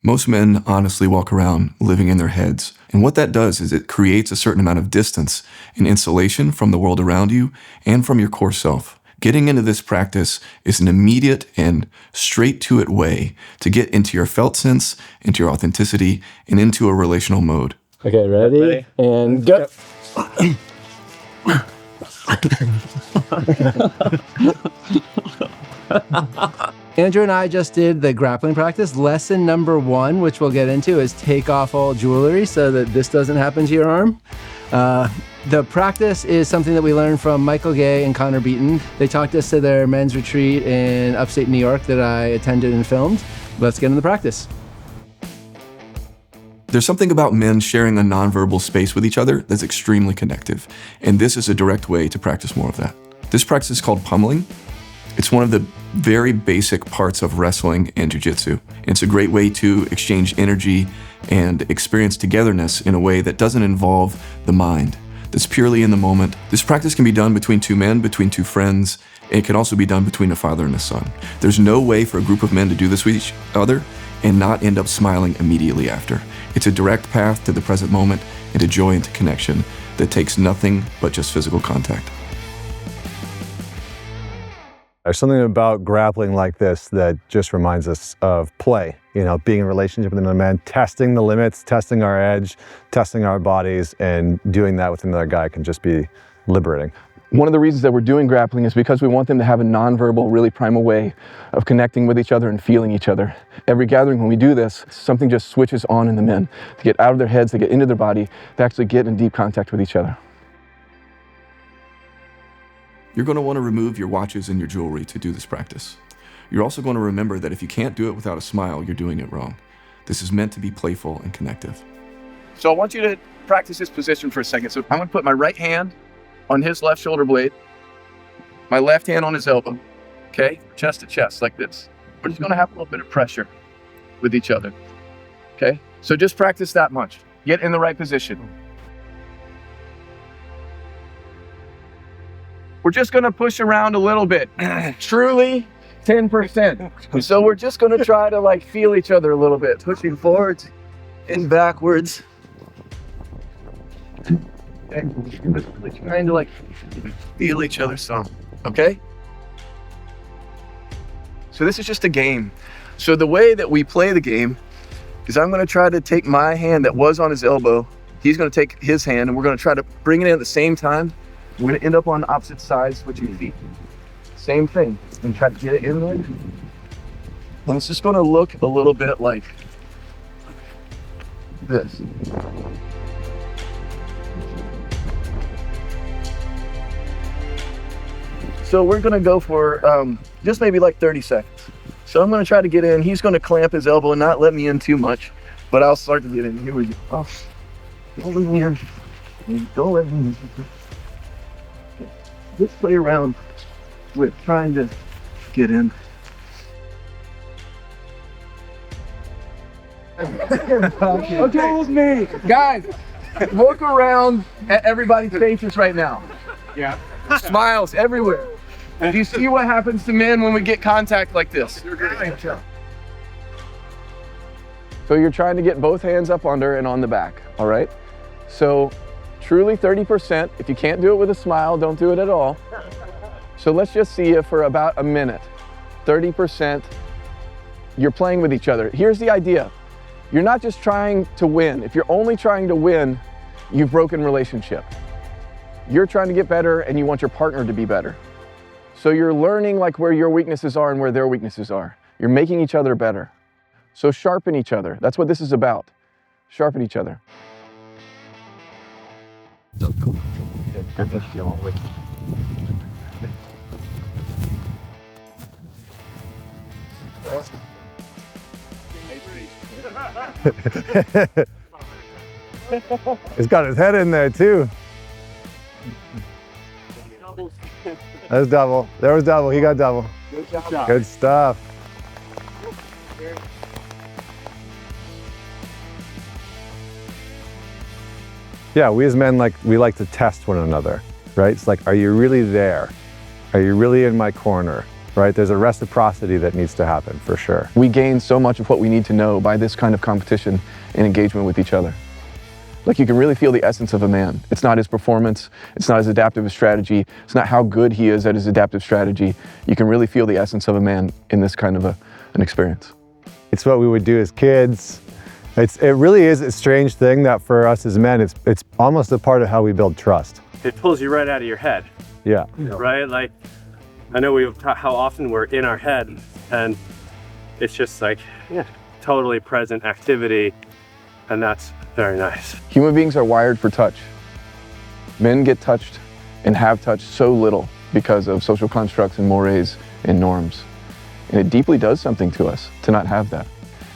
Most men honestly walk around living in their heads. And what that does is it creates a certain amount of distance and insulation from the world around you and from your core self. Getting into this practice is an immediate and straight to it way to get into your felt sense, into your authenticity, and into a relational mode. Okay, ready? And go. Andrew and I just did the grappling practice. Lesson number 1, which we'll get into, is take off all jewelry so that this doesn't happen to your arm. The practice is something that we learned from Michael Gay and Connor Beaton. They talked us to their men's retreat in upstate New York that I attended and filmed. Let's get into the practice. There's something about men sharing a nonverbal space with each other that's extremely connective, and this is a direct way to practice more of that. This practice is called pummeling. It's one of the very basic parts of wrestling and jiu-jitsu. It's a great way to exchange energy and experience togetherness in a way that doesn't involve the mind, that's purely in the moment. This practice can be done between two men, between two friends. It can also be done between a father and a son. There's no way for a group of men to do this with each other and not end up smiling immediately after. It's a direct path to the present moment and to joy and to connection that takes nothing but just physical contact. There's something about grappling like this that just reminds us of play. You know, being in a relationship with another man, testing the limits, testing our edge, testing our bodies, and doing that with another guy can just be liberating. One of the reasons that we're doing grappling is because we want them to have a nonverbal, really primal way of connecting with each other and feeling each other. Every gathering when we do this, something just switches on in the men to get out of their heads, to get into their body, to actually get in deep contact with each other. You're going to want to remove your watches and your jewelry to do this practice. You're also going to remember that if you can't do it without a smile, you're doing it wrong. This is meant to be playful and connective. So I want you to practice this position for a second. So I'm going to put my right hand on his left shoulder blade, my left hand on his elbow, okay? Chest to chest, like this. We're just going to have a little bit of pressure with each other, okay? So just practice that much. Get in the right position. We're just going to push around a little bit. Truly 10%. So we're just going to try to like feel each other a little bit. Pushing forwards and backwards. Okay. Really trying to like feel each other some. Okay? So this is just a game. So the way that we play the game is I'm going to try to take my hand that was on his elbow. He's going to take his hand and we're going to try to bring it in at the same time. We're going to end up on opposite sides, switching feet. Same thing. And try to get it in there. And it's just going to look a little bit like this. So we're going to go for just maybe like 30 seconds. So I'm going to try to get in. He's going to clamp his elbow and not let me in too much. But I'll start to get in. Here we go. Oh, don't let me in. Don't let me in. Let's play around with trying to get in. Okay, me. Guys, look around at everybody's faces right now. Yeah. Smiles everywhere. Do you see what happens to men when we get contact like this? So you're trying to get both hands up under and on the back, all right? So truly 30%. If you can't do it with a smile, don't do it at all. So let's just see if for about a minute, 30%, you're playing with each other. Here's the idea. You're not just trying to win. If you're only trying to win, you've broken relationship. You're trying to get better and you want your partner to be better. So you're learning like where your weaknesses are and where their weaknesses are. You're making each other better. So sharpen each other. That's what this is about. Sharpen each other. He's got his head in there too. That's double. There was double. He got double. Good stuff. Yeah, we as men, we like to test one another, right? It's like, are you really there? Are you really in my corner? right? There's a reciprocity that needs to happen for sure. We gain so much of what we need to know by this kind of competition and engagement with each other. Like, you can really feel the essence of a man. It's not his performance, it's not his adaptive strategy, it's not how good he is at his adaptive strategy. You can really feel the essence of a man in this kind of an experience. It's what we would do as kids. It really is a strange thing that for us as men, it's almost a part of how we build trust. It pulls you right out of your head, Yeah. right? Like, I know we've talked how often we're in our head, and it's just like, yeah, totally present activity, and that's very nice. Human beings are wired for touch. Men get touched and have touched so little because of social constructs and mores and norms. And it deeply does something to us to not have that.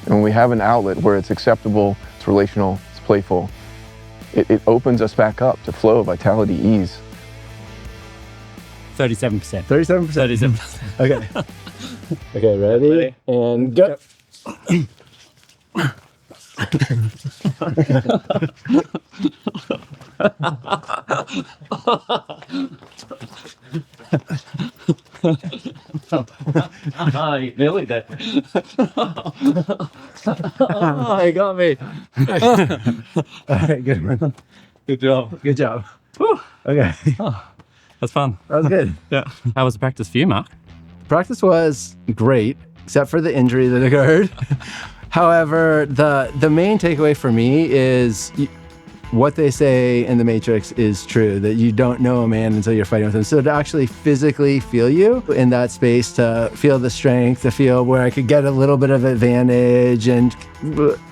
And when we have an outlet where it's acceptable, it's relational, it's playful, it opens us back up to flow, vitality, ease. 37%. 37%. 37%. Okay. Okay, ready? And go. Oh, you really did. Oh, he got me. All right, good. Good job. Good job. Whew. Okay. That's fun. That was good. Yeah. How was the practice for you, Mark? Practice was great, except for the injury that occurred. However, the main takeaway for me is what they say in The Matrix is true, that you don't know a man until you're fighting with him. So to actually physically feel you in that space, to feel the strength, to feel where I could get a little bit of advantage and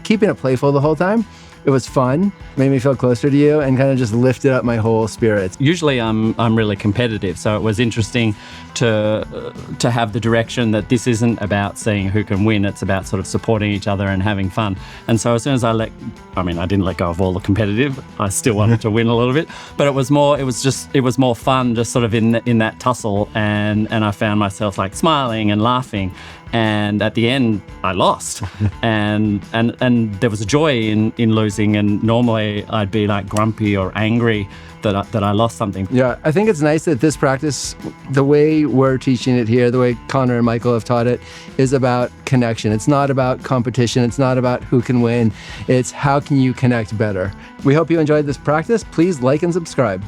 keeping it playful the whole time, it was fun, made me feel closer to you, and kind of just lifted up my whole spirits. Usually I'm really competitive, so it was interesting to have the direction that this isn't about seeing who can win, it's about sort of supporting each other and having fun. And so as soon as I didn't let go of all the competitive, I still wanted to win a little bit, but it was more fun just sort of in that tussle, and I found myself like smiling and laughing. And at the end, I lost, and there was a joy in losing. And normally, I'd be like grumpy or angry that I lost something. Yeah, I think it's nice that this practice, the way we're teaching it here, the way Connor and Michael have taught it, is about connection. It's not about competition. It's not about who can win. It's how can you connect better. We hope you enjoyed this practice. Please like and subscribe.